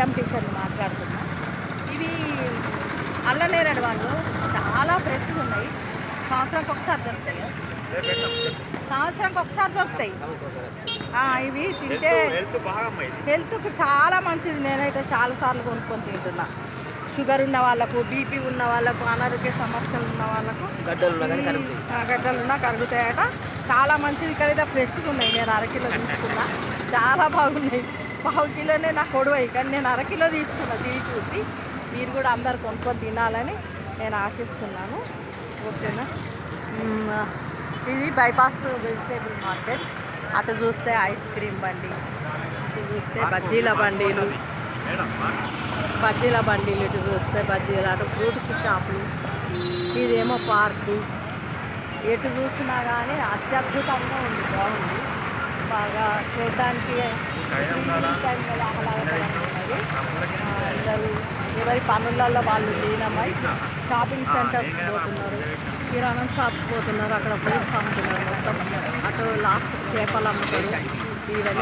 Item టీచర్ని మాట్లాడుతున్నా. ఇవి అల్లనేరేడు వాళ్ళు చాలా ఫ్రెష్గా ఉన్నాయి. సంవత్సరానికి ఒకసారి దొరుకుతాయి. సంవత్సరానికి ఒకసారి దొరుకుతాయి. ఇవి తింటే హెల్త్కు చాలా మంచిది. నేనైతే చాలాసార్లు కొనుక్కొని తింటున్నా. షుగర్ ఉన్న వాళ్ళకు, బీపీ ఉన్న వాళ్ళకు, అనారోగ్య సమస్యలు ఉన్న వాళ్ళకు గడ్డలున్నా కరుగుతాయట. చాలా మంచిది. ఇక్కడైతే ఫ్రెష్గా ఉన్నాయి. నేను అరకిలో తీసుకున్నా, చాలా బాగున్నాయి. పావు కిలోనే నాకు కొడువై, కానీ నేను అరకిలో తీసుకున్నా. చూసి మీరు కూడా అందరు కొనుక్కొని తినాలని నేను ఆశిస్తున్నాను. ఓకేనా. ఇది బైపాస్ వెజిటేబుల్ మార్కెట్. అటు చూస్తే ఐస్ క్రీమ్ బండి, ఇటు చూస్తే బజ్జీల బండీలు, ఇటు చూస్తే బజ్జీలు, అటు ఫ్రూట్స్ షాపులు, ఇదేమో పార్కు. ఎటు చూసినా కానీ అత్యద్భుతంగా ఉంది. బాగుంది, బాగా చూడడానికి ఆహ్లాదకరంగా ఉన్నది. అందరూ ఎవరి పనులలో వాళ్ళు లీనమై షాపింగ్ సెంటర్స్ పోతున్నారు, కిరాణం షాప్స్ పోతున్నారు, అక్కడ ఫ్రూట్స్ అమ్ముతున్నారు. మొత్తం అటు లాస్ట్ చేపలు అమ్ముతారు. ఇవన్నీ